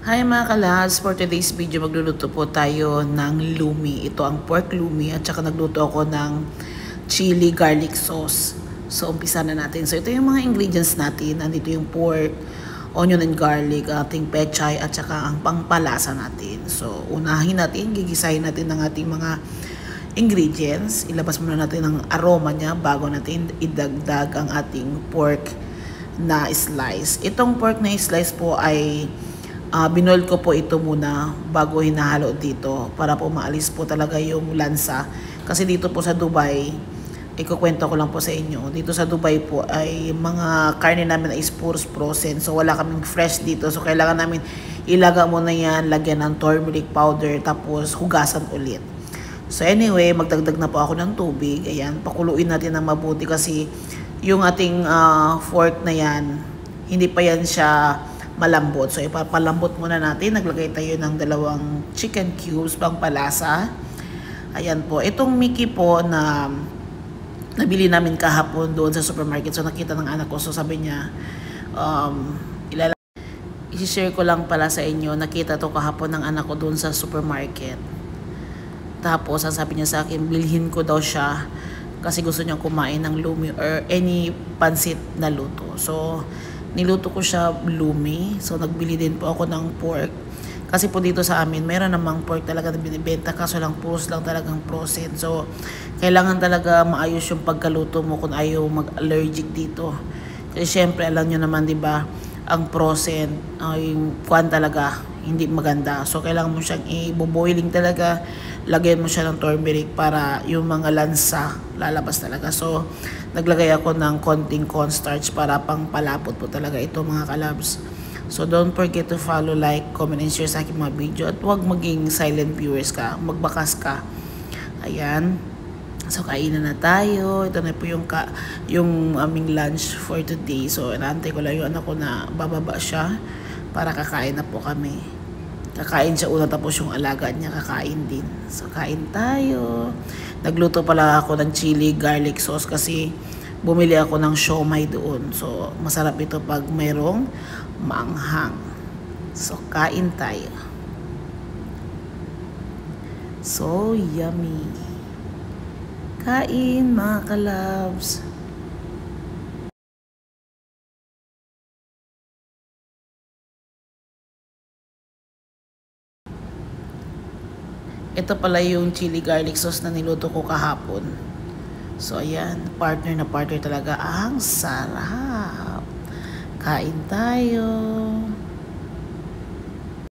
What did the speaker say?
Hi mga kalas, for today's video magluluto po tayo ng lumi. Ito ang pork lumi at saka nagluto ako ng chili garlic sauce. So umpisa na natin. So ito yung mga ingredients natin. Nandito yung pork, onion and garlic, ating pechay at saka ang pangpalasa natin. So unahin natin, gigisahin natin ng ating mga ingredients. Ilabas muna natin ang aroma niya bago natin idagdag ang ating pork na slice. Itong pork na slice po ay binoil ko po ito muna bago hinahalo dito para po maalis po talaga yung lansa. Kasi dito po sa Dubai, ikukwento ko lang po sa inyo, dito sa Dubai po ay mga karne namin ay puros frozen. So wala kaming fresh dito. So kailangan namin ilaga muna yan, lagyan ng turmeric powder, tapos hugasan ulit. So anyway, magdagdag na po ako ng tubig. Ayan, pakuluin natin ng mabuti kasi yung ating fork na yan, hindi pa yan siya malambot. So ipapalambot muna natin. Naglagay tayo ng 2 chicken cubes pang palasa. Ayan po. Itong Mickey po na nabili namin kahapon doon sa supermarket. So nakita ng anak ko. So sabi niya, i-share ko lang pala sa inyo. Nakita to kahapon ng anak ko doon sa supermarket. Tapos sabi niya sa akin, bilhin ko daw siya kasi gusto niya kumain ng lumi or any pansit na luto. So niluto ko siya lumi. So nagbili din po ako ng pork. Kasi po dito sa amin, mayroon namang pork talaga na binibenta. Kaso lang puros lang talagang frozen. So kailangan talaga maayos yung pagkaluto mo kung ayaw mag-allergic dito. Kasi syempre alam nyo naman, di ba, ang frozen ay kuwan talaga hindi maganda. So kailangan mo siyang i-boiling talaga. Lagyan mo siya ng turmeric para yung mga lansa lalabas talaga. So naglagay ako ng konting cornstarch para pang palapot po talaga ito mga kalabs. So don't forget to follow, like, comment, and share sa aking mga video. At huwag maging silent viewers ka, magbakas ka. Ayan. So kainan na tayo. Ito na po yung aming lunch for today. So inaantay ko lang yung anak ko na bababa siya para kakain na po kami. Kakain siya una tapos yung alaga niya kakain din. So kain tayo. Nagluto pala ako ng chili garlic sauce kasi bumili ako ng siomai doon. So masarap ito pag mayroong maanghang. So kain tayo. So yummy. Kain mga kalabs. Ito pala yung chili garlic sauce na niluto ko kahapon. So ayan, partner na partner talaga. Ang sarap. Kain tayo.